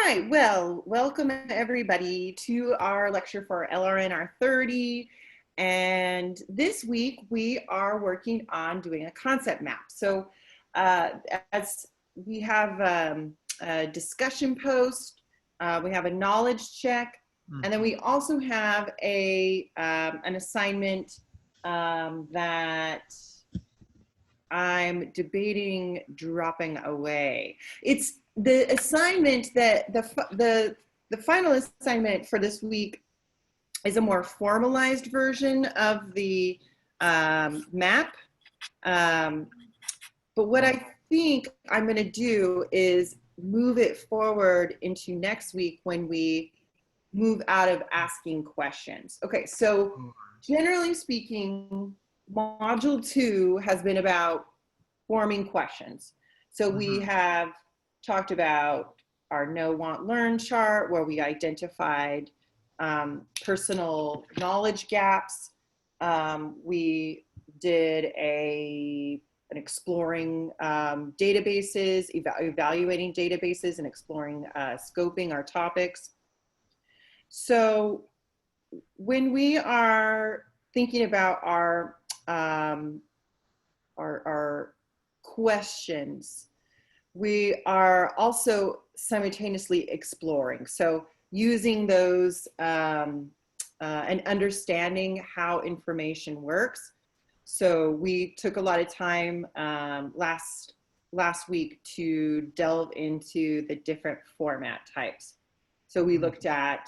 right, well, welcome everybody to our lecture for LRNR 30. And this week we are working on doing a concept map. So as we have a discussion post, we have a knowledge check, and then we also have an assignment that I'm debating dropping away. It's the assignment that the final assignment for this week is a more formalized version of the map. But what I think I'm going to do is move it forward into next week when we move out of asking questions. Okay, so generally speaking, Module 2 has been about forming questions. So we have talked about our know, want, learn chart, where we identified personal knowledge gaps. We did an exploring databases, evaluating databases and exploring scoping our topics. So when we are thinking about our questions, we are also simultaneously exploring. So using those and understanding how information works. So we took a lot of time last week to delve into the different format types. So we looked at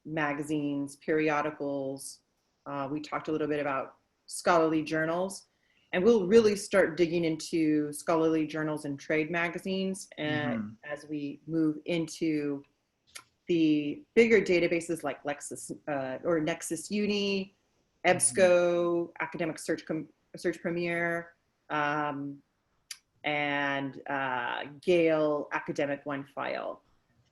magazines, periodicals. We talked a little bit about scholarly journals, and we'll really start digging into scholarly journals and trade magazines as we move into the bigger databases like Lexis or Nexus Uni, EBSCO, Academic Search Premier, and Gale Academic OneFile,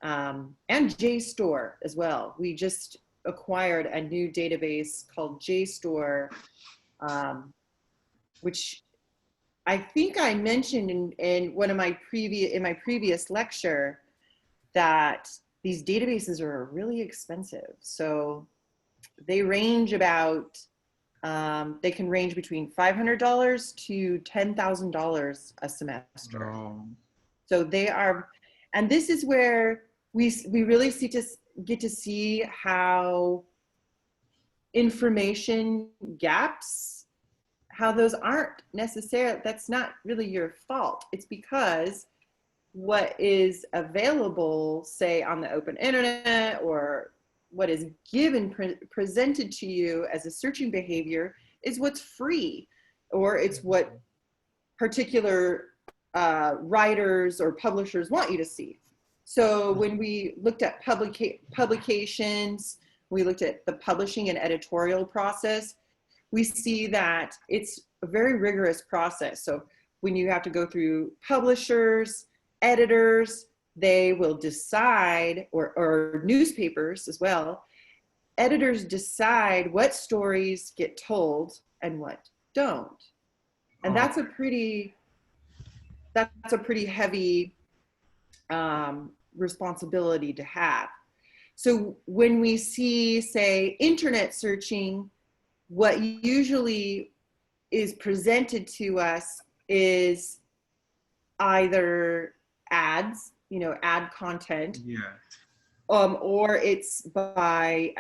and JSTOR as well. We just acquired a new database called JSTOR, which I think I mentioned in one of my previous lecture, that these databases are really expensive. So they range about, they can range between $500 to $10,000 a semester. Oh. So they are, and this is where we really get to see how information gaps, how those aren't necessarily, that's not really your fault. It's because what is available, say on the open internet, or what is given, presented to you as a searching behavior, is what's free, or it's what particular writers or publishers want you to see. So when we looked at publications, we looked at the publishing and editorial process, we see that it's a very rigorous process. So when you have to go through publishers, editors, they will decide, or newspapers as well, editors decide what stories get told and what don't. And that's a pretty heavy responsibility to have. So when we see, say, internet searching, what usually is presented to us is either ads, ad content, or it's by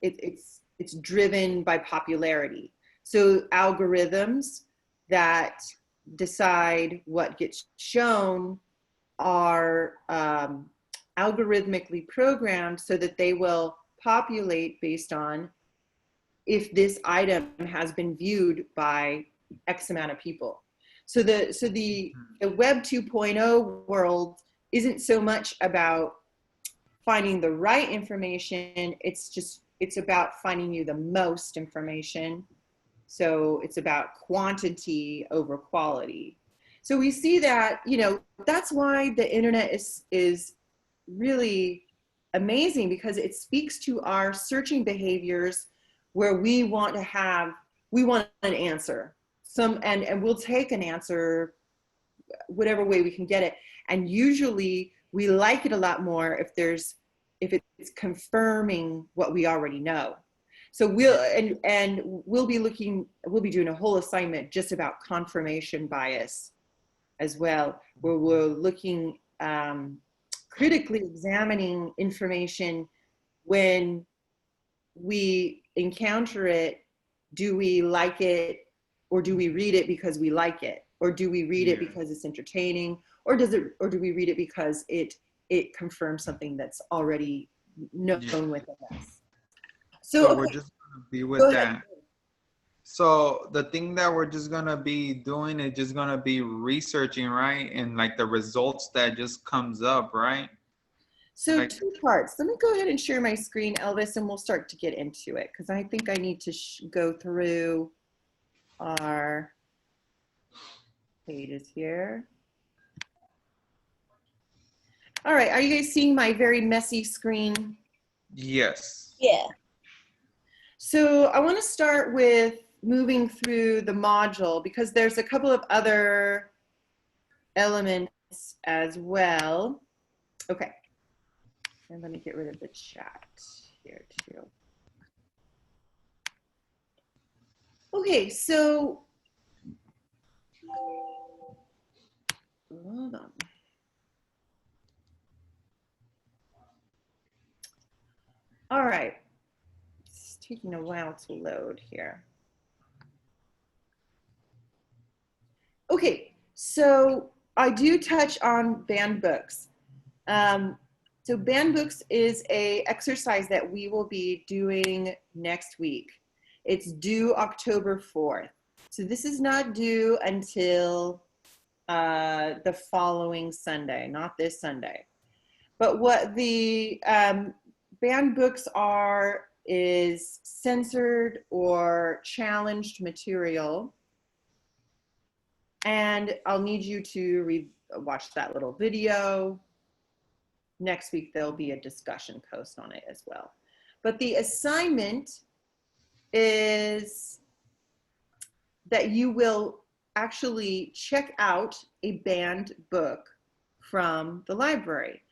it's driven by popularity. So algorithms that decide what gets shown are algorithmically programmed so that they will populate based on if this item has been viewed by X amount of people. So the Web 2.0 world isn't so much about finding the right information, it's about finding you the most information. So it's about quantity over quality. So we see that, that's why the internet is really amazing, because it speaks to our searching behaviors where we want an answer. And we'll take an answer whatever way we can get it. And usually we like it a lot more if it's confirming what we already know. So we'll be doing a whole assignment just about confirmation bias as well, where we're looking, critically examining information when we encounter it. Do we like it, or do we read it because we like it, or do we read it because it's entertaining, or do we read it because it confirms something that's already known within us? So So okay, we're just gonna be with go ahead. that. So the thing that we're just gonna be doing is just gonna be researching, right? And like the results that just comes up, right? So Like, two parts. Let me go ahead and share my screen, Elvis, and we'll start to get into it, because I think I need to go through our pages here. All right, are you guys seeing my very messy screen? yes. Yeah. So I want to start with moving through the module, because there's a couple of other elements as well. Okay, and let me get rid of the chat here too. Okay, so hold on. All right, it's taking a while to load here. Okay, so I do touch on banned books. So banned books is a exercise that we will be doing next week. It's due October 4th. So this is not due until the following Sunday, not this Sunday. But what the banned books are is censored or challenged material. And I'll need you to watch that little video. Next week, there'll be a discussion post on it as well. But the assignment is that you will actually check out a banned book from the library.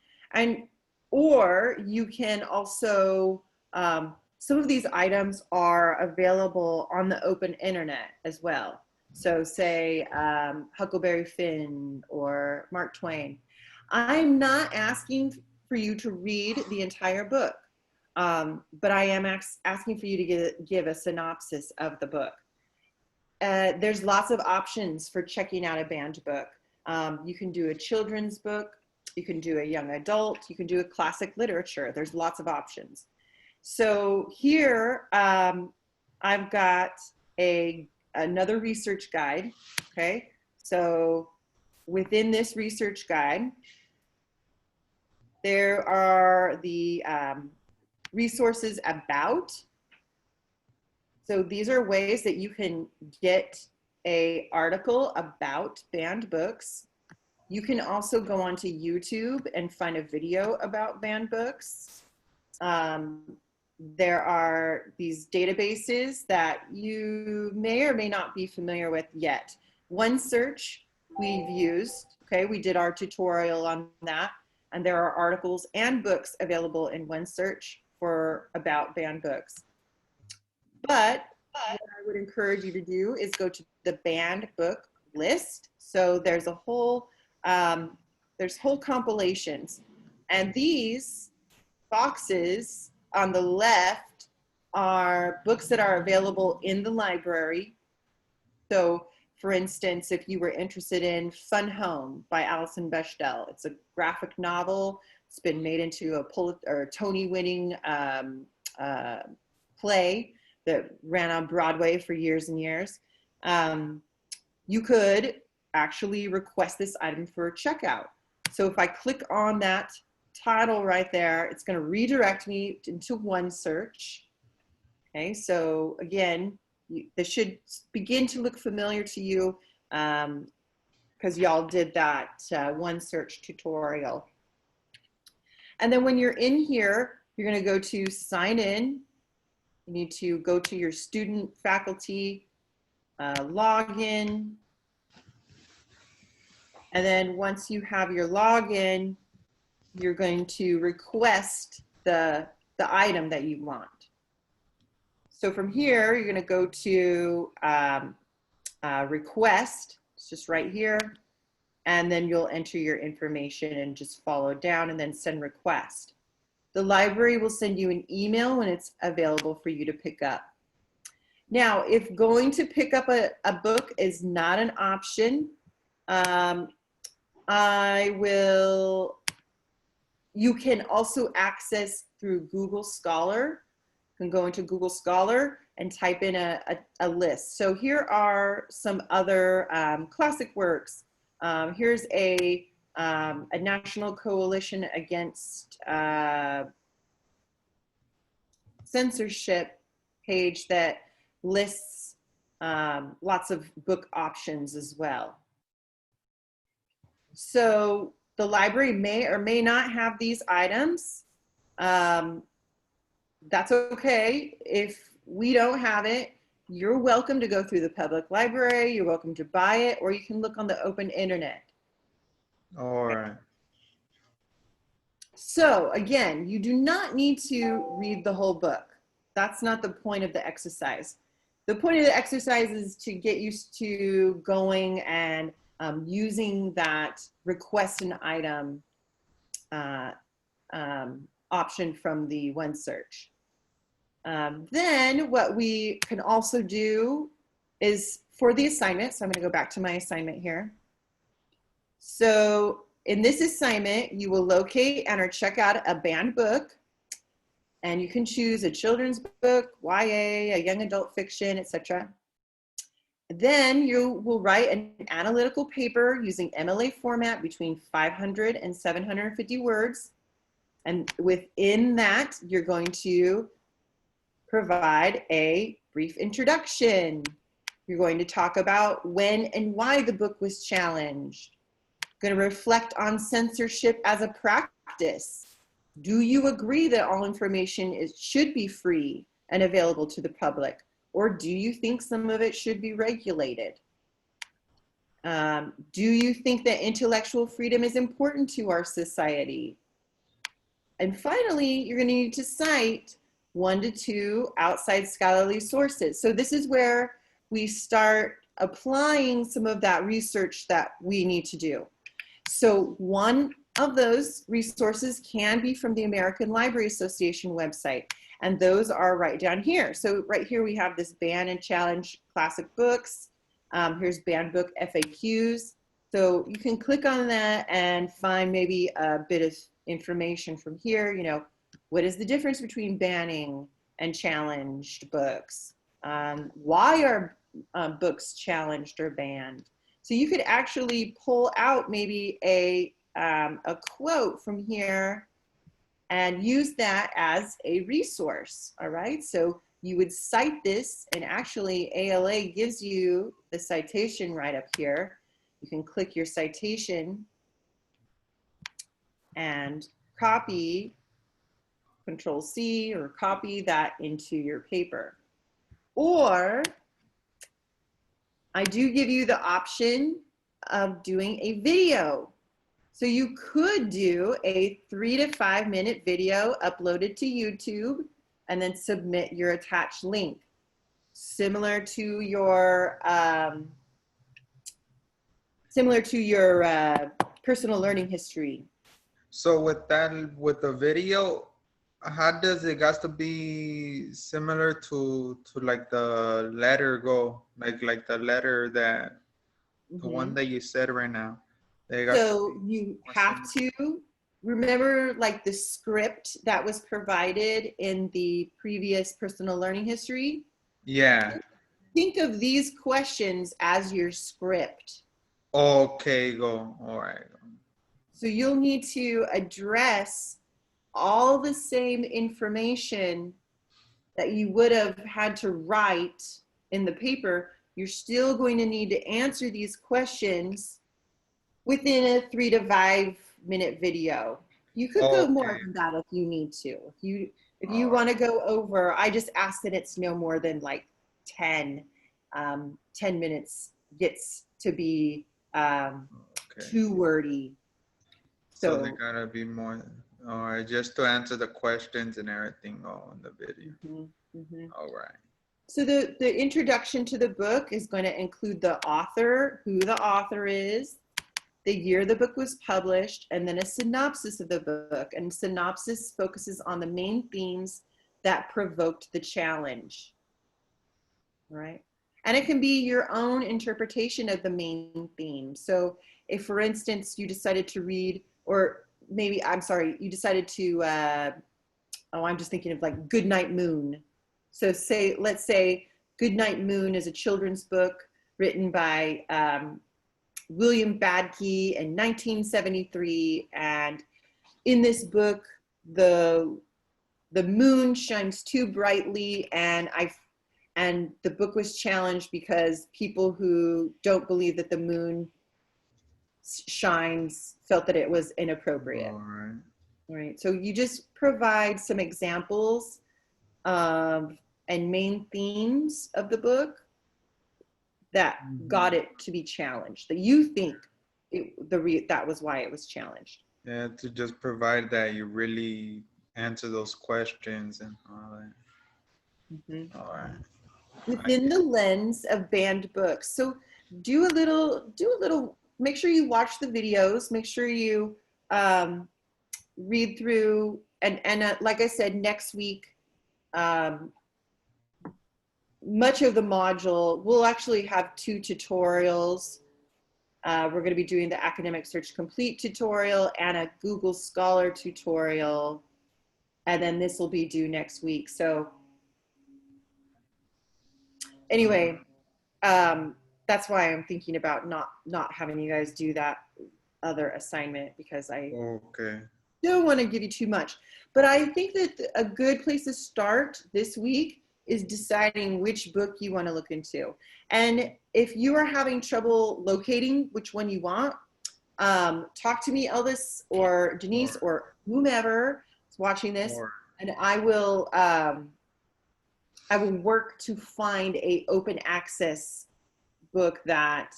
Or you can also, some of these items are available on the open internet as well. So say Huckleberry Finn or Mark Twain. I'm not asking for you to read the entire book, but I am asking for you to give a synopsis of the book. There's lots of options for checking out a banned book. You can do a children's book, you can do a young adult, you can do a classic literature. There's lots of options. So here I've got another research guide, okay? So within this research guide, there are the resources about. So these are ways that you can get an article about banned books. You can also go onto YouTube and find a video about banned books. There are these databases that you may or may not be familiar with yet. OneSearch we've used, okay, we did our tutorial on that, and there are articles and books available in OneSearch about banned books. But what I would encourage you to do is go to the banned book list. So there's whole compilations, and these boxes on the left are books that are available in the library. So for instance, if you were interested in Fun Home by Alison Bechdel, it's a graphic novel. It's been made into a Tony-winning play that ran on Broadway for years and years. You could actually request this item for checkout. So if I click on that title right there, it's going to redirect me into OneSearch. Okay, so again, this should begin to look familiar to you because y'all did that OneSearch tutorial. And then when you're in here, you're going to go to sign in. You need to go to your student faculty login. And then once you have your login, you're going to request the item that you want. So from here, you're going to go to request. It's just right here. And then you'll enter your information and just follow down and then send request. The library will send you an email when it's available for you to pick up. Now, if going to pick up a book is not an option, you can also access through Google Scholar. You can go into Google Scholar and type in a list. So here are some other classic works. Here's a National Coalition Against Censorship page that lists lots of book options as well. So the library may or may not have these items. That's okay. If we don't have it, you're welcome to go through the public library, you're welcome to buy it, or you can look on the open internet. All right. So again, you do not need to read the whole book. That's not the point of the exercise. The point of the exercise is to get used to going and using that request an item option from the OneSearch. Then what we can also do is for the assignment, so I'm going to go back to my assignment here. So in this assignment, you will locate and or check out a banned book, and you can choose a children's book, YA, a young adult fiction, etc. Then you will write an analytical paper using MLA format between 500 and 750 words. And within that, you're going to provide a brief introduction. You're going to talk about when and why the book was challenged. You're going to reflect on censorship as a practice. Do you agree that all information should be free and available to the public? Or do you think some of it should be regulated? Do you think that intellectual freedom is important to our society? And finally, you're going to need to cite 1 to 2 outside scholarly sources. So this is where we start applying some of that research that we need to do. So one of those resources can be from the American Library Association website, and those are right down here. So right here we have this ban and challenge classic books. Here's banned book FAQs. So you can click on that and find maybe a bit of information from here. You know, what is the difference between banning and challenged books? Why are books challenged or banned? So you could actually pull out maybe a quote from here and use that as a resource, all right? So you would cite this, and actually ALA gives you the citation right up here. You can click your citation and copy, Control C, or copy that into your paper. Or I do give you the option of doing a video. So you could do a 3 to 5 minute video uploaded to YouTube and then submit your attached link. Similar to your personal learning history. So with that, with the video, how does it got to be similar to like the letter go, like the letter that the one that you said right now? So you have to remember like the script that was provided in the previous personal learning history. Yeah. Think of these questions as your script. Okay, go. All right. So you'll need to address all the same information that you would have had to write in the paper. You're still going to need to answer these questions within a 3 to 5 minute video. You could go more than that if you need to. If you want to go over, I just ask that it's no more than like 10 minutes gets to be too wordy. So they So, gotta be more, all right, just to answer the questions and everything on the video. mhm, mhm. All right. So the introduction to the book is going to include the author, who the author is, the year the book was published, and then a synopsis of the book. And synopsis focuses on the main themes that provoked the challenge, right? And it can be your own interpretation of the main theme. So if, for instance, you decided to read, or maybe, I'm sorry, you decided to, oh, I'm just thinking of like Goodnight Moon. So let's say Goodnight Moon is a children's book written by William Badke in 1973. And in this book, the moon shines too brightly, and the book was challenged because people who don't believe that the moon shines felt that it was inappropriate. All right. Right. So you just provide some examples of and main themes of the book that got it to be challenged, that you think that was why it was challenged. Yeah, to just provide that you really answer those questions and all that. Mm-hmm. All right. Within the lens of banned books. So do a little, make sure you watch the videos, make sure you read through, and like I said, next week, much of the module, we'll actually have 2 tutorials. We're going to be doing the Academic Search Complete tutorial and a Google Scholar tutorial. And then this will be due next week. So anyway, that's why I'm thinking about not having you guys do that other assignment, because I Okay. don't want to give you too much. But I think that a good place to start this week is deciding which book you want to look into. And if you are having trouble locating which one you want, talk to me, Elvis or Denise or whomever is watching this, and I will work to find a open access book that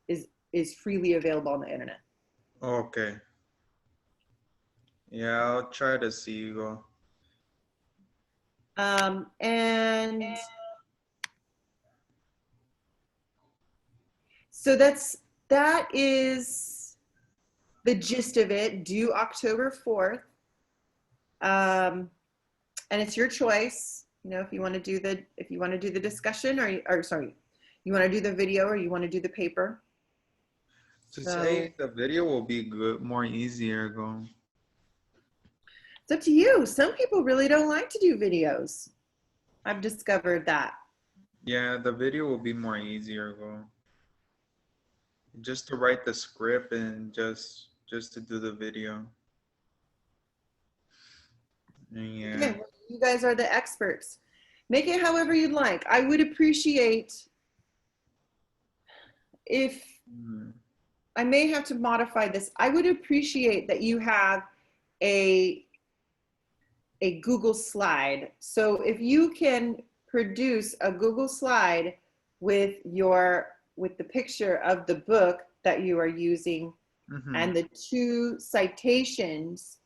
is freely available on the internet. Okay. Yeah, I'll try to see you go. And so that is the gist of it. Due October 4th. And it's your choice, you know, if you want to do the discussion, or sorry, you want to do the video or you want to do the paper. To So say the video will be good, more easier go. it's up to you. Some people really don't like to do videos. I've discovered that. Yeah, the video will be more easier go. Just to write the script and just to do the video. Yeah. Again, you guys are the experts. Make it however you'd like. I would appreciate if I may have to modify this. I would appreciate that you have a Google slide. So if you can produce a Google slide with the picture of the book that you are using and the 2 citations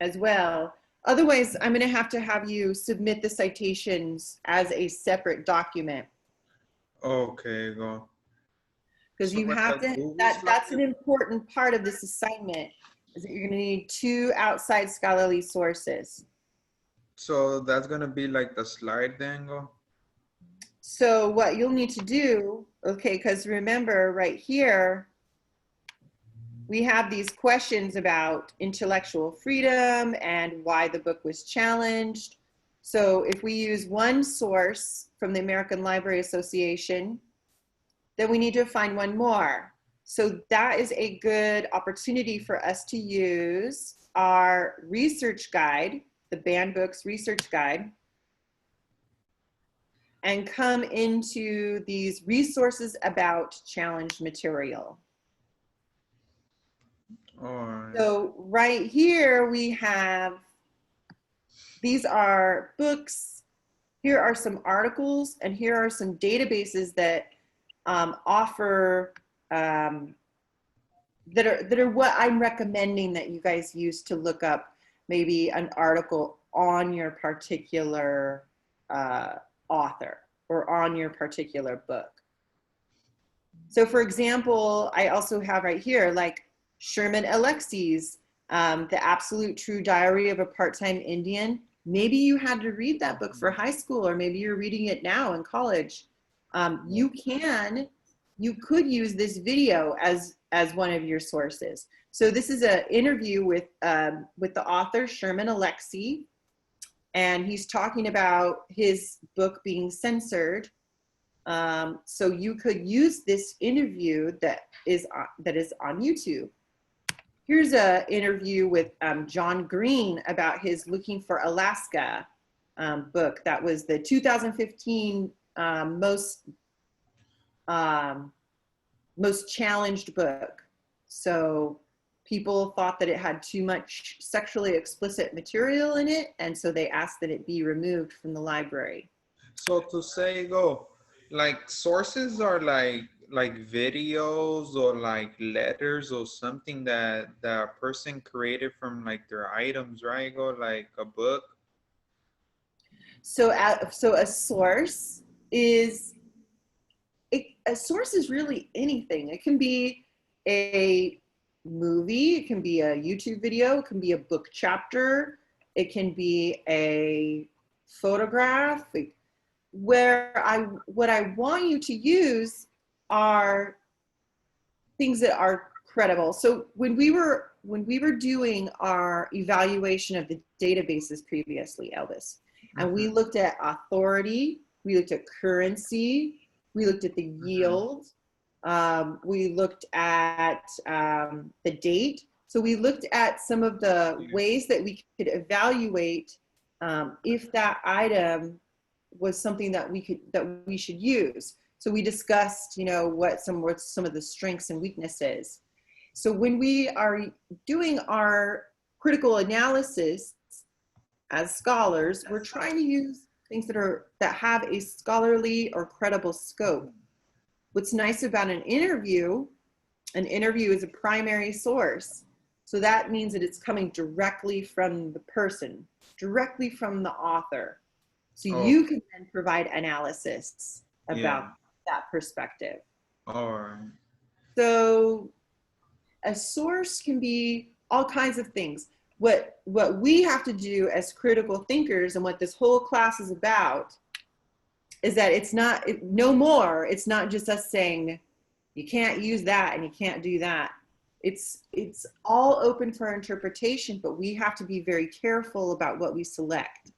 as well. Otherwise, I'm going to have you submit the citations as a separate document. Okay, go. Because you have to, that's an important part of this assignment, is that you're going to need 2 outside scholarly sources. So that's going to be like the slide then go? So what you'll need to do, okay, because remember right here, we have these questions about intellectual freedom and why the book was challenged. So if we use one source from the American Library Association, then we need to find one more. So that is a good opportunity for us to use our research guide, the Banned Books Research Guide, and come into these resources about challenged material. Right. So right here we have, these are books, here are some articles, and here are some databases that offer that are what I'm recommending that you guys use to look up maybe an article on your particular author or on your particular book. So for example, I also have right here, like Sherman Alexie's The Absolute True Diary of a Part-Time Indian. Maybe you had to read that book for high school, or maybe you're reading it now in college. You could use this video as one of your sources. So this is an interview with the author Sherman Alexie, and he's talking about his book being censored. So you could use this interview that is on YouTube. Here's an interview with John Green about his Looking for Alaska book. That was the 2015 most challenged book. So people thought that it had too much sexually explicit material in it, and so they asked that it be removed from the library. So to say, like sources are like videos or like letters or something that a person created from like their items, right? Like a book. So a source is really anything. It can be a movie, it can be a YouTube video, it can be a book chapter, it can be a photograph. What I want you to use are things that are credible. So when we were doing our evaluation of the databases previously, Elvis, and we looked at authority, we looked at currency, we looked at the yield, we looked at the date. So we looked at some of the ways that we could evaluate if that item was something that we should use. So we discussed, what some of the strengths and weaknesses. So when we are doing our critical analysis as scholars, we're trying to use things that have a scholarly or credible scope. What's nice about an interview is a primary source. So that means that it's coming directly from the person, directly from the author. So you can then provide analysis about that perspective. All right. So a source can be all kinds of things. What we have to do as critical thinkers, and what this whole class is about, is that it's not just us saying you can't use that and you can't do that. It's all open for interpretation, but we have to be very careful about what we select.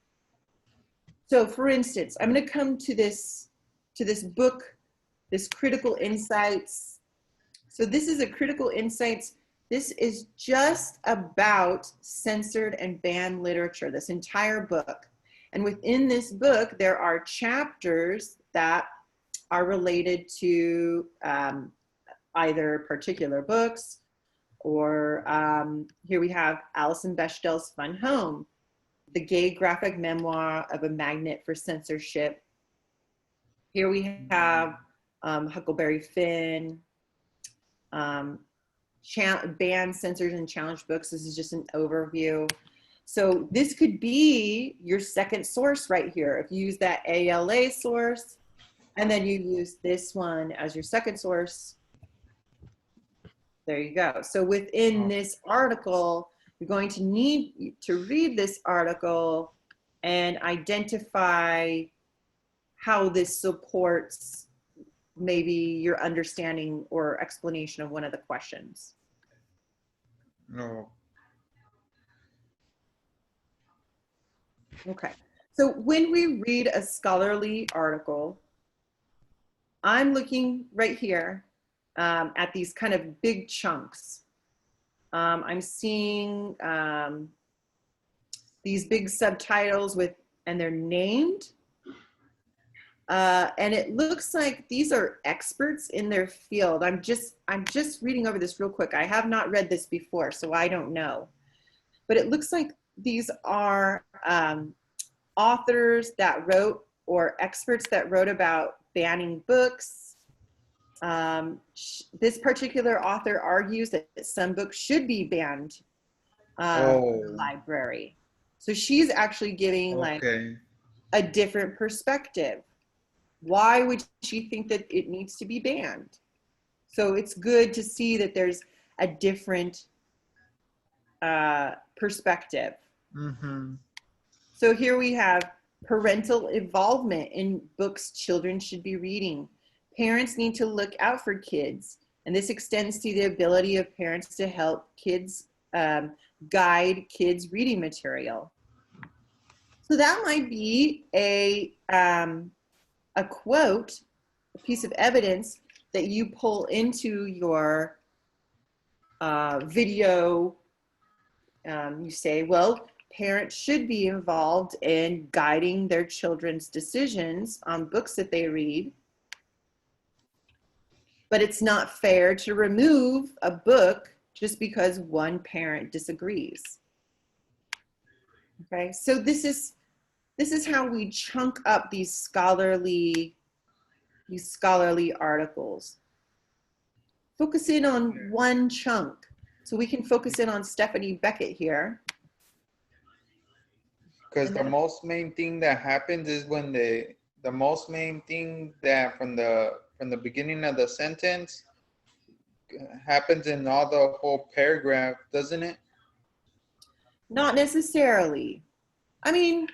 So for instance, I'm going to come to this book, this Critical Insights. So this is a Critical Insights. This is just about censored and banned literature, this entire book. And within this book, there are chapters that are related to either particular books, or here we have Alison Bechdel's Fun Home, the gay graphic memoir of a magnet for censorship. Here we have Huckleberry Finn, banned, censored, and challenged books. This is just an overview. So this could be your second source right here. If you use that ALA source, and then you use this one as your second source, there you go. So within this article, you're going to need to read this article and identify how this supports maybe your understanding or explanation of one of the questions. No. Okay. So when we read a scholarly article, I'm looking right here at these kind of big chunks. I'm seeing these big subtitles and they're named. And it looks like these are experts in their field. I'm just reading over this real quick. I have not read this before, so I don't know. But it looks like these are authors that wrote, or experts that wrote about banning books, This particular author argues that some books should be banned from the Oh, library. So she's actually giving like okay. a different perspective. Why would she think that it needs to be banned? So it's good to see that there's a different perspective. Mm-hmm. So here we have parental involvement in books children should be reading. Parents need to look out for kids, and this extends to the ability of parents to help kids guide kids' reading material. So that might be a quote, a piece of evidence that you pull into your video. You say, well, parents should be involved in guiding their children's decisions on books that they read. But it's not fair to remove a book just because one parent disagrees. Okay, so this is how we chunk up these scholarly articles. Focus in on one chunk. So we can focus in on Stephanie Beckett here. Because And the then, most main thing that happens is when the most main thing that from the beginning of the sentence happens in all the whole paragraph, doesn't it? not necessarily. I mean,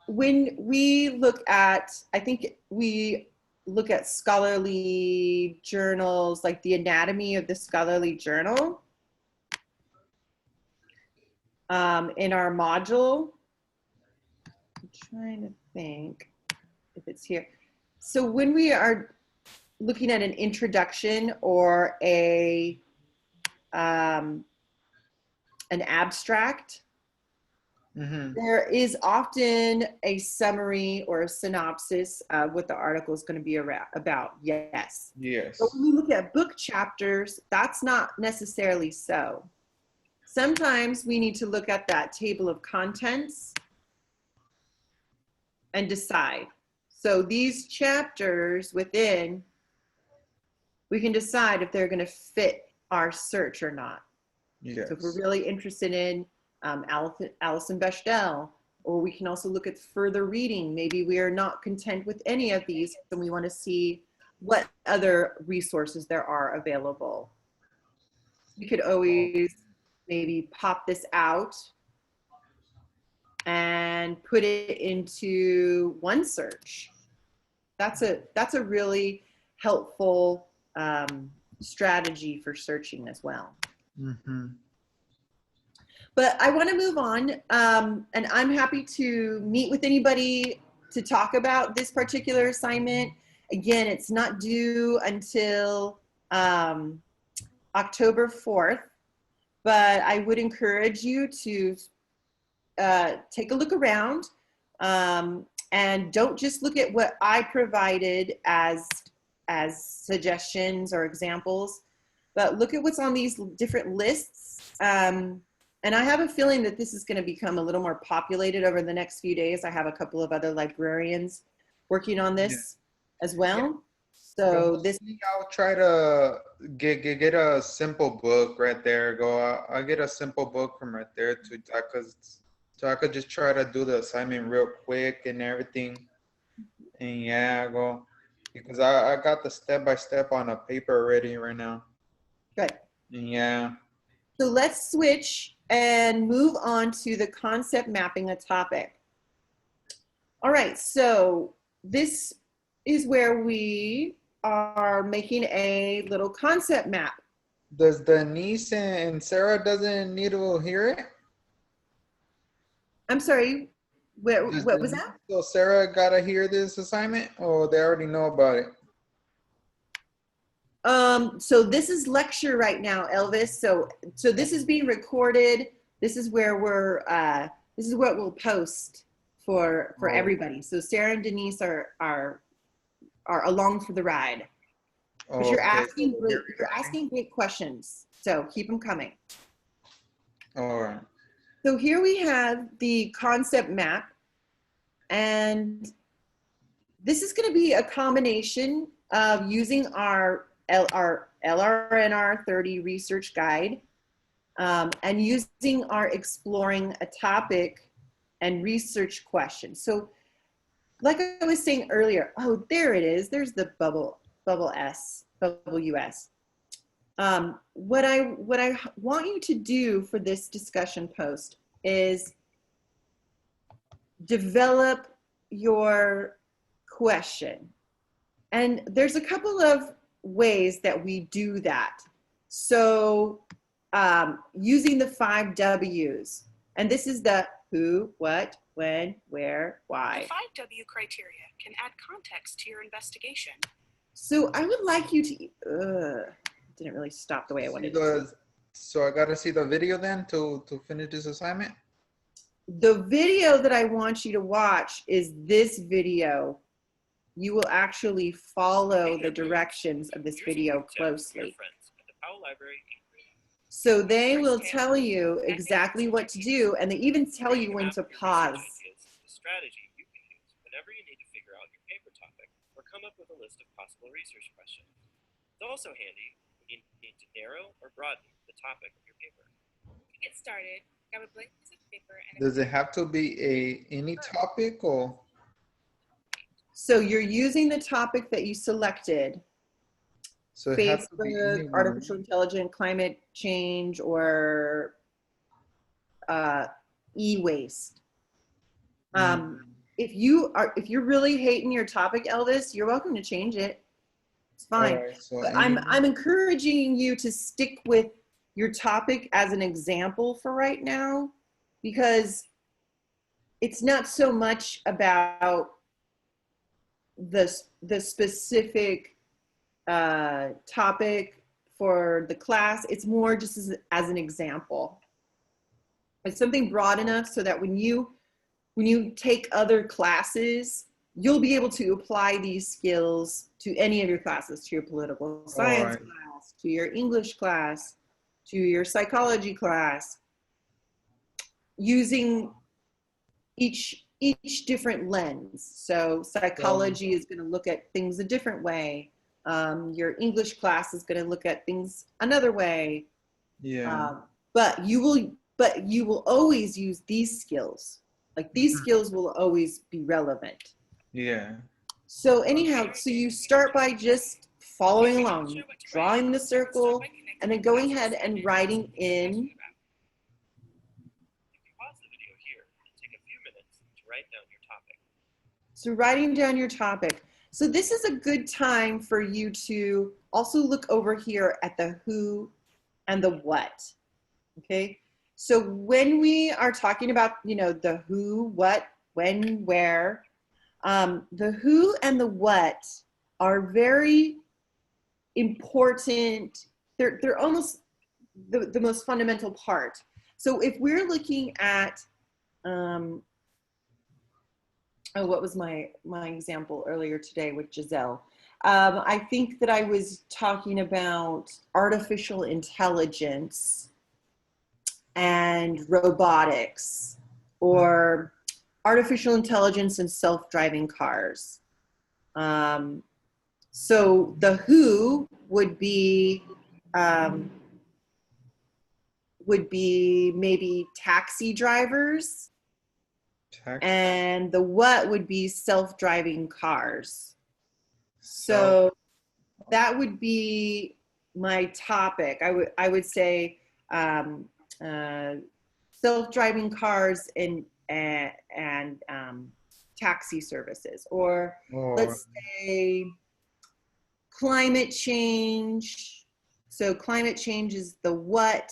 when we look at, I think we look at scholarly journals, like the anatomy of the scholarly journal in our module. I'm trying to think if it's here. So when we are looking at an introduction or an abstract, Mm-hmm. there is often a summary or a synopsis of what the article is going to be about. Yes. But Yes. when we look at book chapters, that's not necessarily so. Sometimes we need to look at that table of contents and decide. So these chapters within, we can decide if they're going to fit our search or not. So if we're Yes. really interested in Alison Bechdel, or we can also look at further reading. Maybe we are not content with any of these and we want to see what other resources there are available. You could always maybe pop this out and put it into one search. That's a really helpful strategy for searching as well. Mm-hmm. But I want to move on, and I'm happy to meet with anybody to talk about this particular assignment. Again, it's not due until October 4th, but I would encourage you to take a look around and don't just look at what I provided as suggestions or examples, but look at what's on these different lists. And I have a feeling that this is going to become a little more populated over the next few days. I have a couple of other librarians working on this as well. Yeah. So this, I'll try to get a simple book right there. I'll get a simple book from right there so I could just try to do the assignment real quick and everything. And yeah, go because I got the step by step on a paper already right now. good. And yeah. So let's switch and move on to the concept mapping a topic. All right, so this is where we are making a little concept map. Does Denise and Sarah doesn't need to hear it? I'm sorry, Does what was Denise that? or Sarah gotta hear this assignment, or they already know about it? So this is lecture right now, Elvis. So this is being recorded. This is where this is what we'll post for everybody. So Sarah and Denise are along for the ride. But you're Okay. asking great questions. So keep them coming. All right. So here we have the concept map, and this is going to be a combination using our LRNR 30 research guide, and using our exploring a topic and research question. So like I was saying earlier, oh, there it is. There's the bubble S, WS. What I want you to do for this discussion post is develop your question. And there's a couple of ways that we do that. So using the 5 W's, and this is the who, what, when, where, why. The 5W criteria can add context to your investigation. So I would like you to, didn't really stop the way I wanted it to. So I gotta see the video then to finish this assignment? The video that I want you to watch is this video. You will actually follow the directions of this video closely. So they will tell you exactly what to do, and they even tell you when to pause. Strategy you can use whenever you need to figure out your paper topic or come up with a list of possible research questions. It's also handy when you need to narrow or broaden the topic of your paper. To get started, grab a blank piece of paper and Does it have to be any topic or? So you're using the topic that you selected. So it has to be Facebook, artificial intelligence, climate change, or e-waste. If you're really hating your topic, Elvis, you're welcome to change it. It's fine. Right, so but I'm encouraging you to stick with your topic as an example for right now, because it's not so much about the specific topic for the class. It's more just as an example. It's something broad enough so that when you take other classes, you'll be able to apply these skills to any of your classes, to your political science class, to your English class, to your psychology class, using each different lens. So psychology is going to look at things a different way. Your English class is going to look at things another way. Yeah. But you will always use these skills. Like these skills will always be relevant. Yeah. So anyhow, so you start by just following along, drawing the circle, and then going ahead and writing in. You can pause the video here and take a few minutes to write down your topic. So writing down your topic. So this is a good time for you to also look over here at the who and the what. Okay. So when we are talking about, the who, what, when, where, the who and the what are very important. They're almost the most fundamental part. So if we're looking at, what was my example earlier today with Giselle? I think that I was talking about artificial intelligence and robotics, or artificial intelligence and self-driving cars. So the who would be maybe taxi drivers, and the what would be self-driving cars. So that would be my topic. I would say self-driving cars and taxi services, or let's say climate change. So climate change is the what,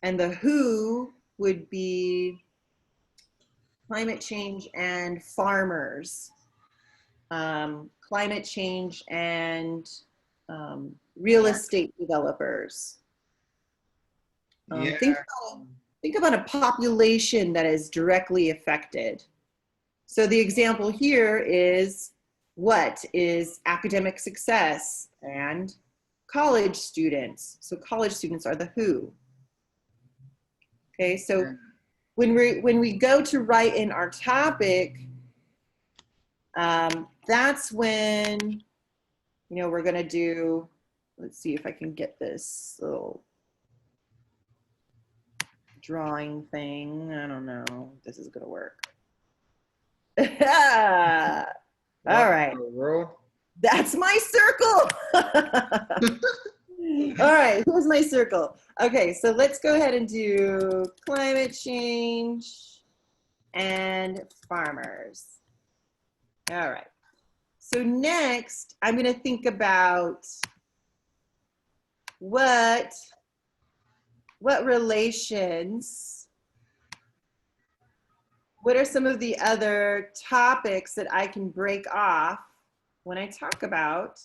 and the who would be climate change and farmers, climate change and real estate developers. Think about a population that is directly affected. So the example here is, what is academic success and college students. So college students are the who. Okay, so when we go to write in our topic, that's when you know, we're going to do, let's see if I can get this little drawing thing. I don't know if this is going to work. All right. That's my circle. All right, here's my circle. Okay, so let's go ahead and do climate change and farmers. All right. So next, I'm going to think about what relations, what are some of the other topics that I can break off when I talk about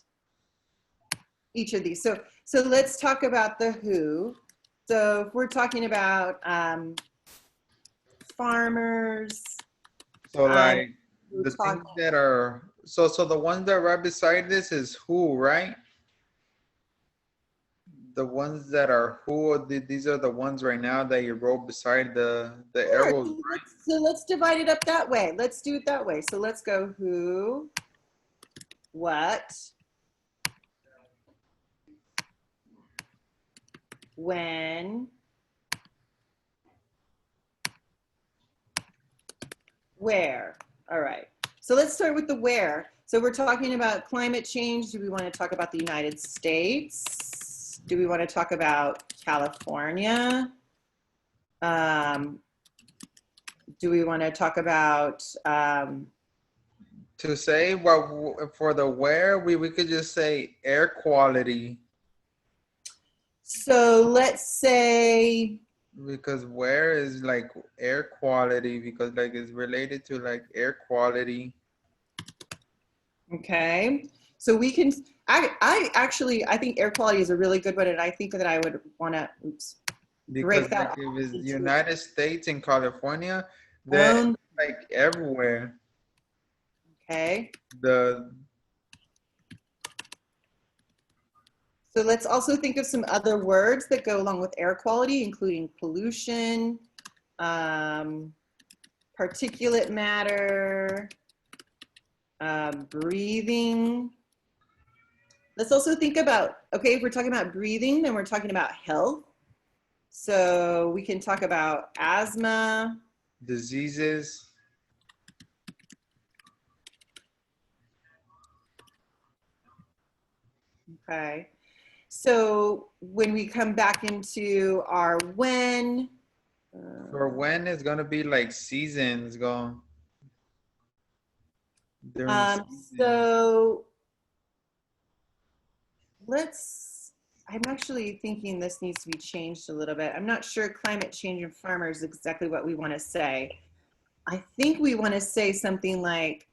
each of these. So let's talk about the who. So if we're talking about farmers. So like the things that are, so the ones that are right beside this is who, right? The ones that are who, these are the ones right now that you wrote beside the arrows, right? So let's divide it up that way. Let's do it that way. So let's go who, what, when, where. All right. So let's start with the where. So we're talking about climate change. Do we want to talk about the United States? Do we want to talk about California? Do we want to talk about to say, well, for the where, we could just say air quality. So let's say, because where is like air quality, because like it's related to like air quality. Okay, so we can, I actually, I think air quality is a really good one, and I think that I would want to, Because like if it's United States and California, then like everywhere. Okay. So let's also think of some other words that go along with air quality, including pollution, particulate matter, breathing. Let's also think about, okay, if we're talking about breathing, then we're talking about health. So we can talk about asthma. Diseases. Okay. So when we come back into our when. For when it's going to be like seasons going. So I'm actually thinking this needs to be changed a little bit. I'm not sure climate change and farmers is exactly what we want to say. I think we want to say something like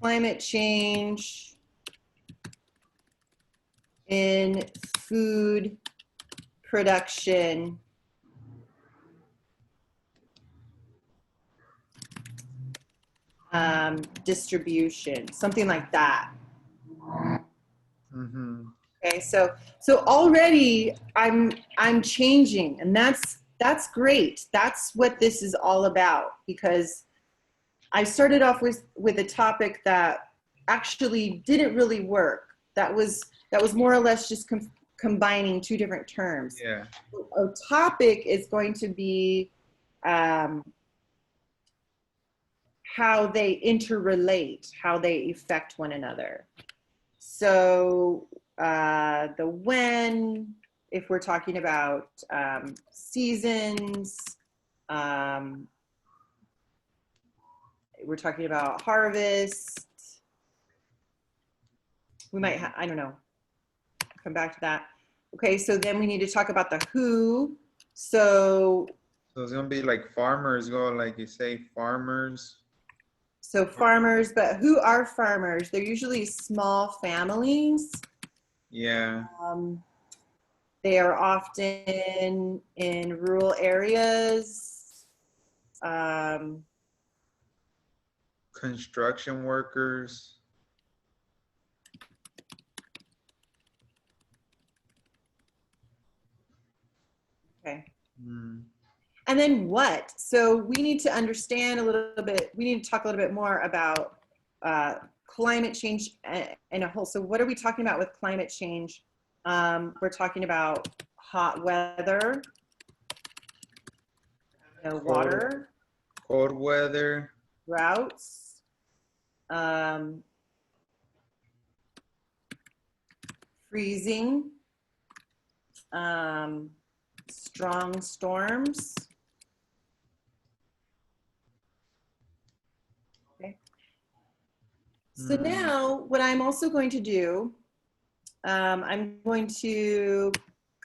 climate change in food production distribution, something like that. Mm-hmm. Okay, so already I'm changing, and that's great. That's what this is all about, because I started off with a topic that actually didn't really work. That was more or less just combining two different terms. Yeah. A topic is going to be how they interrelate, how they affect one another. So the when, if we're talking about seasons, we're talking about harvest. We might, I don't know, come back to that. Okay, so then we need to talk about the who. So it's gonna be like farmers, go like you say, farmers. So farmers, but who are farmers? They're usually small families. Yeah. They are often in rural areas. Construction workers. Okay. Mm. And then what? So we need to understand a little bit, we need to talk a little bit more about climate change in a whole. So what are we talking about with climate change? We're talking about hot weather, water, cold weather, droughts, freezing, strong storms. Okay. So now what I'm also going to do, I'm going to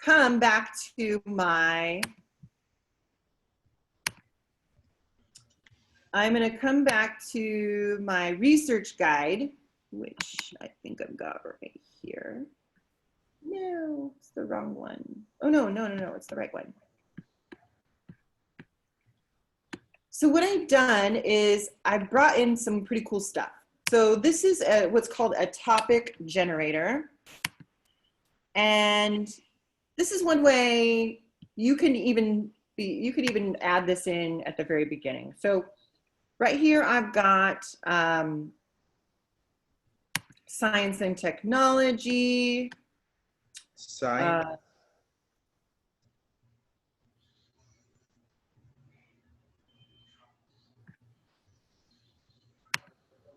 come back to my, research guide, which I think I've got right here. No, it's the wrong one. Oh, no, it's the right one. So what I've done is I've brought in some pretty cool stuff. So this is what's called a topic generator. And this is one way you can even add this in at the very beginning. So right here, I've got science and technology. science.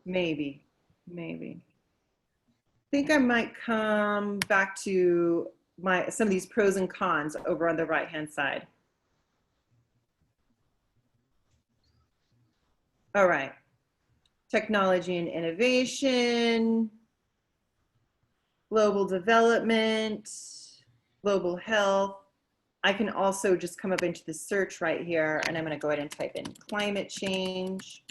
Maybe. I think I might come back to some of these pros and cons over on the right-hand side. All right. Technology and innovation, global development, global health. I can also just come up into the search right here, and I'm going to go ahead and type in climate change.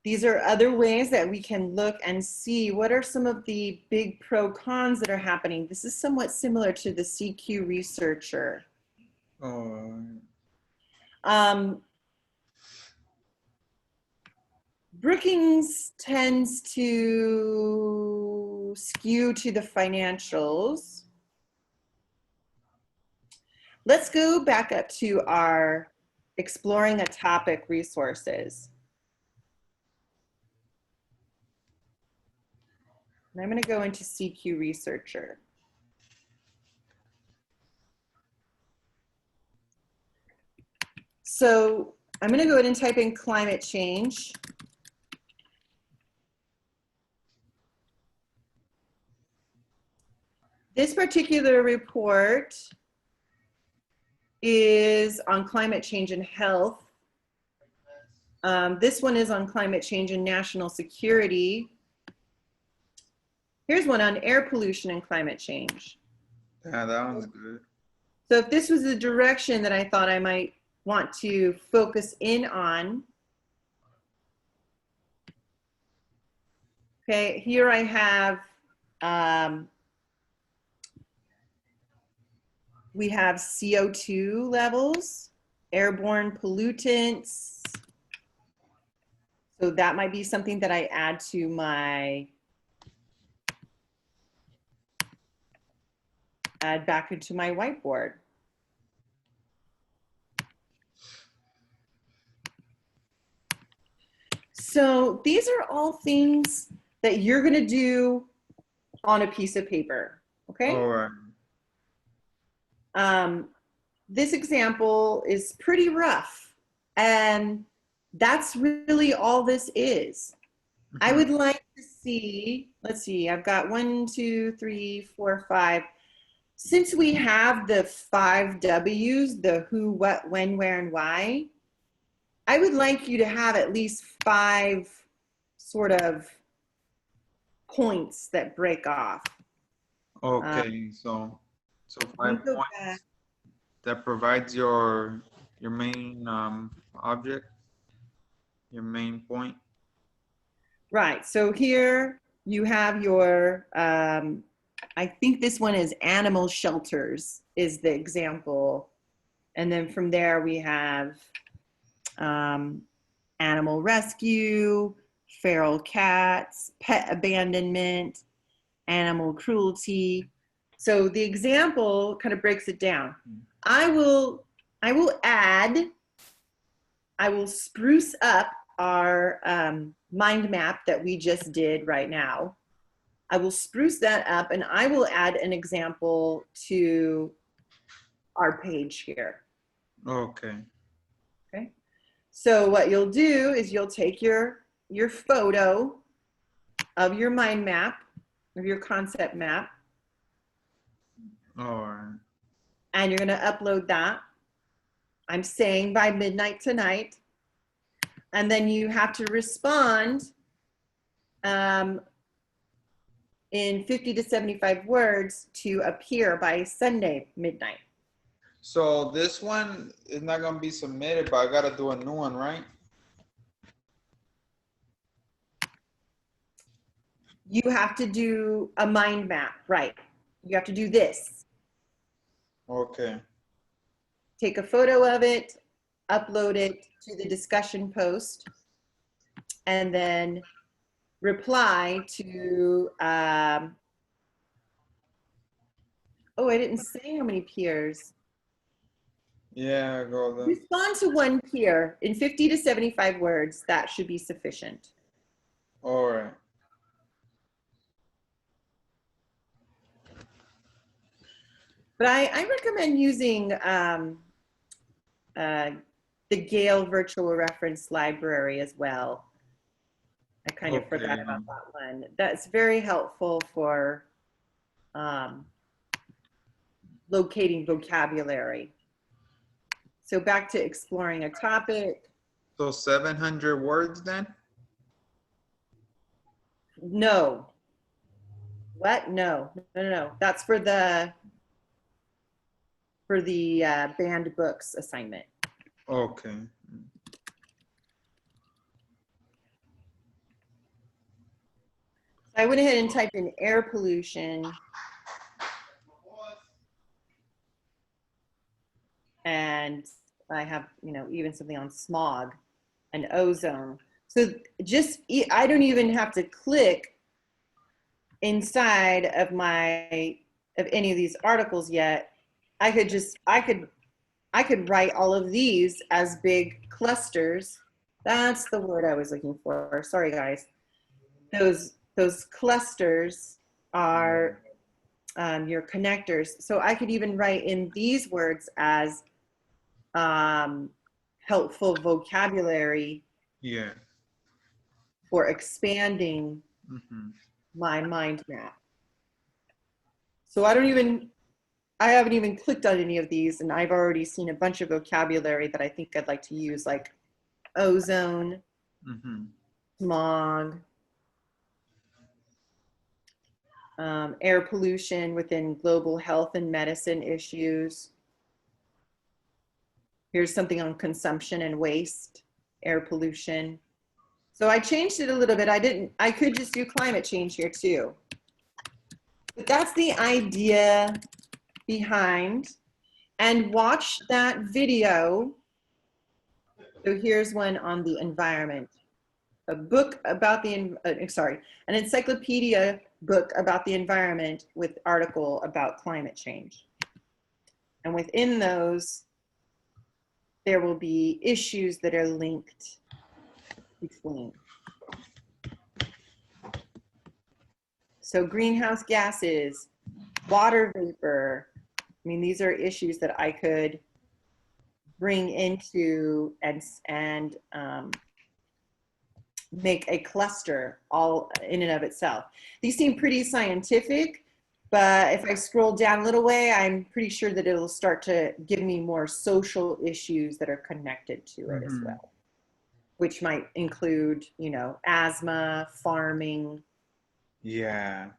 These are other ways that we can look and see what are some of the big pro cons that are happening. This is somewhat similar to the CQ researcher. Brookings tends to skew to the financials. Let's go back up to our exploring a topic resources. And I'm going to go into CQ researcher. So I'm going to go ahead and type in climate change. This particular report is on climate change and health. This one is on climate change and national security. Here's one on air pollution and climate change. Yeah, that one's good. So if this was the direction that I thought I might want to focus in on. Okay, here I have, we have CO2 levels, airborne pollutants. So that might be something that I add to my, add back into my whiteboard. So these are all things that you're going to do on a piece of paper, okay? All right. This example is pretty rough, and that's really all this is. I would like to see, let's see, I've got 1, 2, 3, 4, 5. Since we have the 5 W's, the who, what, when, where, and why, I would like you to have at least 5 sort of points that break off. Okay, so 5 points that provides your main object, your main point. Right, so here you have your, I think this one is animal shelters is the example. And then from there we have animal rescue, feral cats, pet abandonment, animal cruelty. So the example kind of breaks it down. I will spruce up our mind map that we just did right now. I will spruce that up and I will add an example to our page here. Okay. Okay. So what you'll do is you'll take your photo of your mind map, of your concept map, All right. and you're going to upload that. I'm saying by midnight tonight. And then you have to respond in 50 to 75 words to appear by Sunday midnight. So this one is not gonna be submitted, but I gotta do a new one, right? You have to do a mind map, right? You have to do this. Okay. Take a photo of it, upload it to the discussion post, and then reply to, oh, I didn't say how many peers. Yeah, go then. Respond to one peer in 50 to 75 words. That should be sufficient. All right. But I recommend using the Gale Virtual Reference Library as well. I kind of forgot about that one. That's very helpful for locating vocabulary. So back to exploring a topic. So 700 words then? No. What? No. No. That's for the banned books assignment. Okay. I went ahead and typed in air pollution. And I have, even something on smog and ozone. So I don't even have to click inside of any of these articles yet. I could write all of these as big clusters. That's the word I was looking for. Sorry, guys. Those clusters are your connectors. So I could even write in these words as helpful vocabulary. Yeah. For expanding my mind map. So I haven't even clicked on any of these, and I've already seen a bunch of vocabulary that I think I'd like to use, like ozone, smog, air pollution within global health and medicine issues. Here's something on consumption and waste, air pollution. So I changed it a little bit. I could just do climate change here too. But that's the idea behind. And watch that video. So here's one on the environment. An encyclopedia book about the environment with article about climate change. And within those, there will be issues that are linked between. So greenhouse gases, water vapor. I mean, these are issues that I could bring into and make a cluster all in and of itself. These seem pretty scientific, but if I scroll down a little way, I'm pretty sure that it'll start to give me more social issues that are connected to it as well, which might include, asthma, farming. Yeah.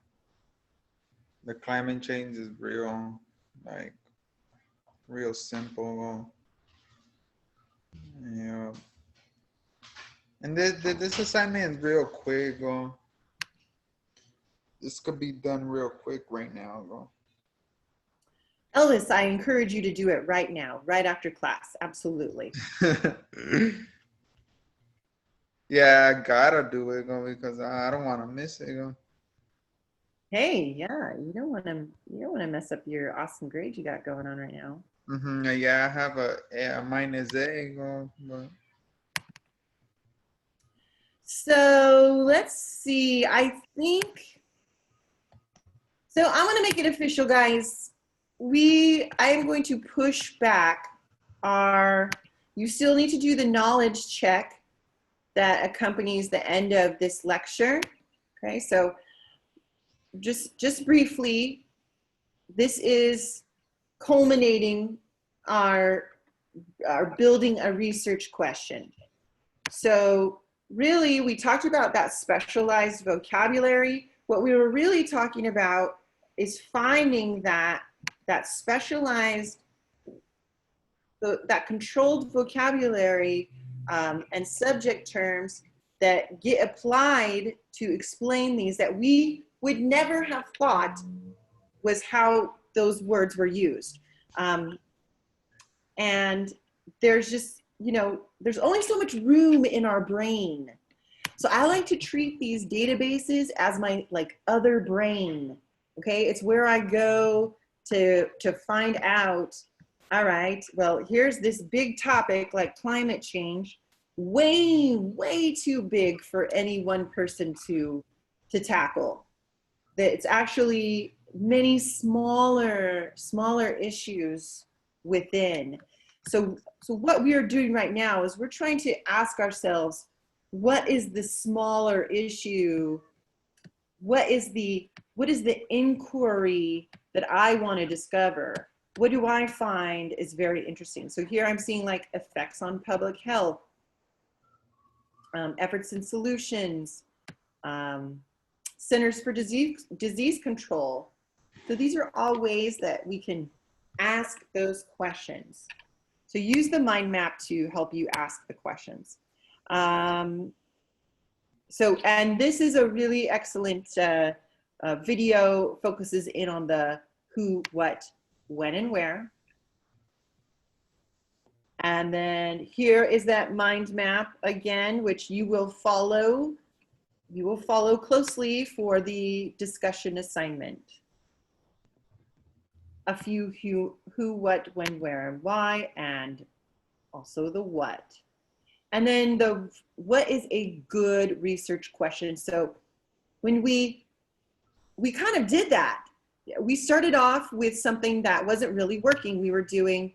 The climate change is real simple. Yeah. And this assignment is real quick. This could be done real quick right now. Elvis, I encourage you to do it right now, right after class. Absolutely. Yeah, I gotta do it because I don't want to miss it. Hey, yeah, you don't want to mess up your awesome grade you got going on right now. Yeah, I have a minus A. But So let's see. I think so. I'm going to make it official, guys. I am going to push back our. You still need to do the knowledge check that accompanies the end of this lecture. Okay, so just briefly, this is culminating our building a research question. So really, we talked about that specialized vocabulary. What we were really talking about is finding that specialized, that controlled vocabulary and subject terms that get applied to explain these that we would never have thought was how those words were used. And there's just, there's only so much room in our brain. So I like to treat these databases as my other brain. Okay, it's where I go to find out, all right, well, here's this big topic like climate change, way too big for any one person to tackle. That it's actually many smaller issues within. So what we are doing right now is we're trying to ask ourselves, what is the smaller issue? What is the inquiry that I want to discover? What do I find is very interesting? So here I'm seeing like effects on public health, efforts and solutions, Centers for Disease Control. So these are all ways that we can ask those questions. So use the mind map to help you ask the questions. And this is a really excellent video, focuses in on the who, what, when, and where. And then here is that mind map again, which you will follow closely for the discussion assignment. A few who, what, when, where, and why, and also the what. And then what is a good research question? So when we kind of did that. We started off with something that wasn't really working. We were doing,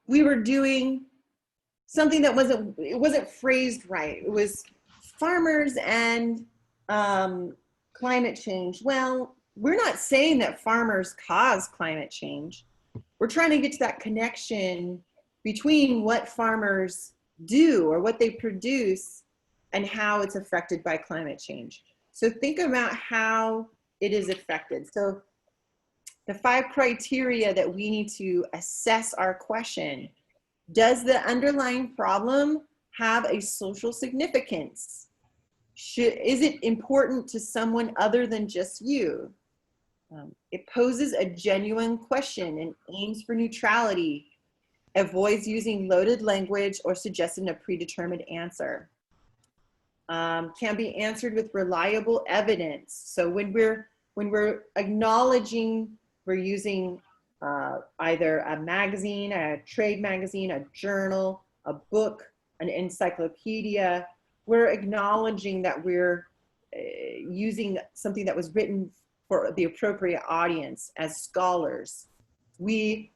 we were doing something that wasn't phrased right. It was farmers and climate change. Well, we're not saying that farmers cause climate change. We're trying to get to that connection between what farmers do or what they produce and how it's affected by climate change. So think about how it is affected. So the 5 criteria that we need to assess our question: does the underlying problem have a social significance? Is it important to someone other than just you? It poses a genuine question and aims for neutrality, avoids using loaded language or suggesting a predetermined answer. Can be answered with reliable evidence. So when we're acknowledging we're using either a magazine, a trade magazine, a journal, a book, an encyclopedia, we're acknowledging that we're using something that was written for the appropriate audience as scholars. We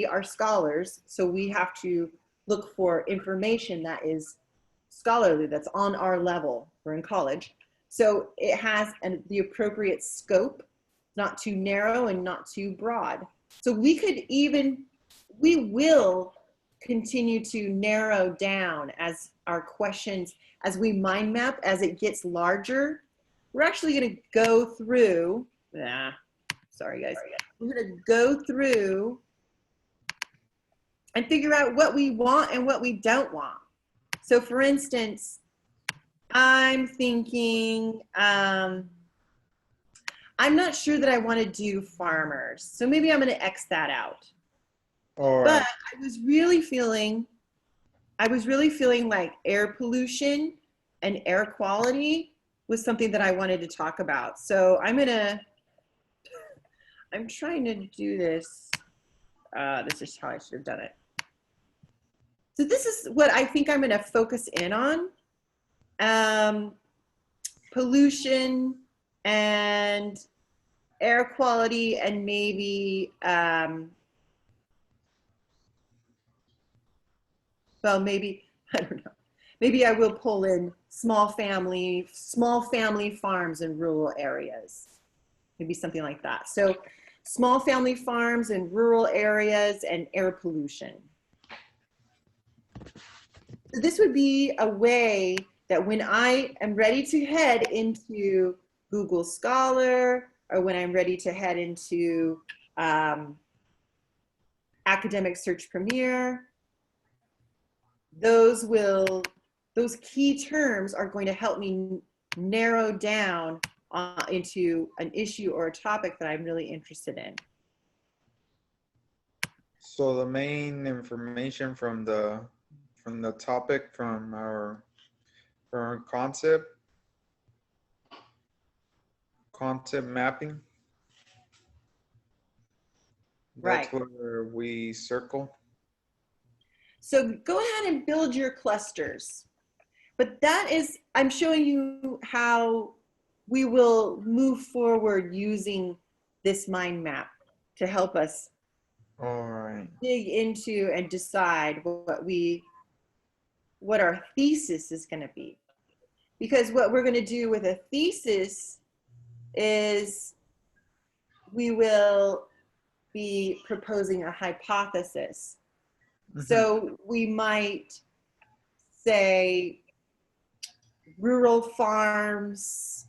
are scholars, so we have to look for information that is scholarly, that's on our level. We're in college. So it has the appropriate scope, not too narrow and not too broad. So we will continue to narrow down as our questions, as we mind map, as it gets larger. We're actually going to go through, sorry guys, we're going to go through and figure out what we want and what we don't want. So for instance, I'm thinking, I'm not sure that I want to do farmers. So maybe I'm going to X that out. All But right. I was really feeling like air pollution and air quality was something that I wanted to talk about. So I'm trying to do this. This is how I should have done it. So this is what I think I'm going to focus in on. Pollution and air quality, and maybe, well, maybe, I don't know. Maybe I will pull in small family farms in rural areas. Maybe something like that. So small family farms in rural areas and air pollution. So this would be a way that when I am ready to head into Google Scholar, or when I'm ready to head into Academic Search Premier, those key terms are going to help me narrow down into an issue or a topic that I'm really interested in. So the main information from the topic from our concept mapping. Right. That's where we circle. So go ahead and build your clusters. But that is, I'm showing you how we will move forward using this mind map to help us All right. dig into and decide what our thesis is going to be. Because what we're going to do with a thesis is we will be proposing a hypothesis. So we might say rural farms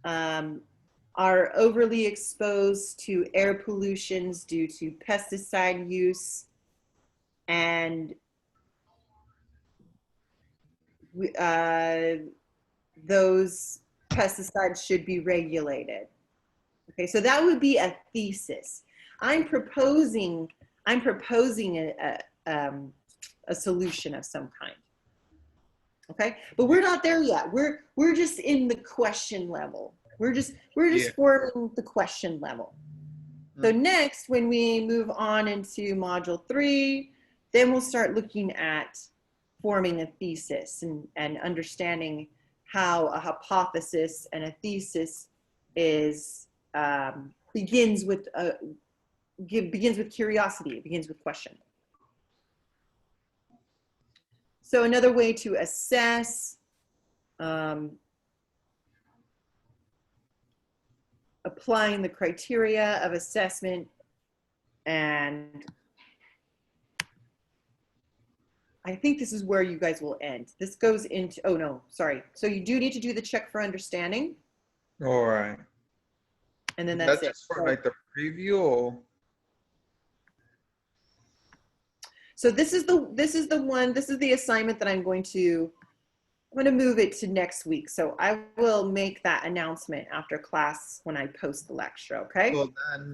are overly exposed to air pollutions due to pesticide use, and those pesticides should be regulated. Okay, so that would be a thesis. I'm proposing a solution of some kind. Okay, but we're not there yet. We're just in the question level. We're just forming the question level. So next, when we move on into module 3, then we'll start looking at forming a thesis and understanding how a hypothesis and a thesis is begins with curiosity. It begins with question. So another way to assess applying the criteria of assessment, and I think this is where you guys will end. This goes into, oh no, sorry. So you do need to do the check for understanding. All right. And then that's it. Just for like the preview. So this is the assignment that I'm going to move it to next week. So I will make that announcement after class when I post the lecture, okay? So that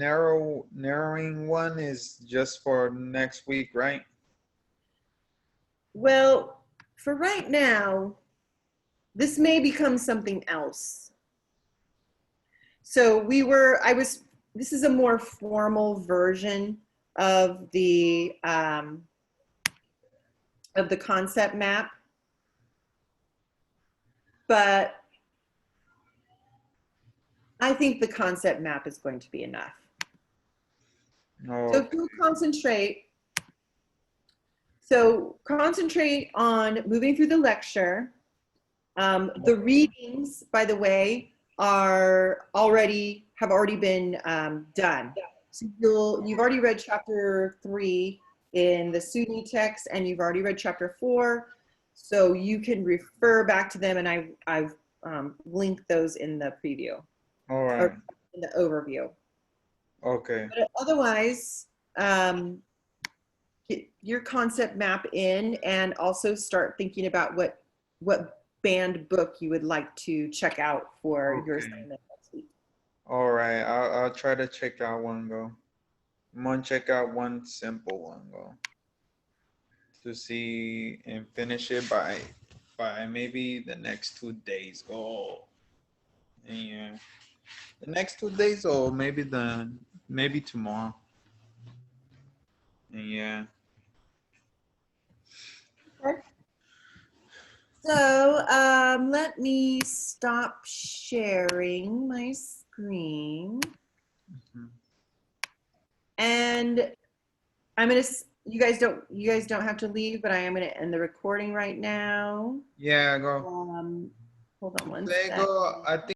narrowing one is just for next week, right? Well, for right now, this may become something else. So this is a more formal version of the concept map. But I think the concept map is going to be enough. Oh, So if you concentrate on moving through the lecture. The readings, by the way, have already been done. So you've already read chapter 3 in the SUNY text, and you've already read chapter 4. So you can refer back to them, and I've linked those in the preview. all right. Or in the overview. Okay. But otherwise, get your concept map in, and also start thinking about what banned book you would like to check out for your assignment next week. All right. I'll try to check out one go. I'm gonna check out one simple one go to see and finish it by maybe the next 2 days go. And yeah, the next 2 days or maybe tomorrow. And yeah. Okay. So let me stop sharing my screen. Mhm. And I'm gonna. You guys don't have to leave, but I am gonna end the recording right now. Yeah, go. Hold on one Play sec. go. I think.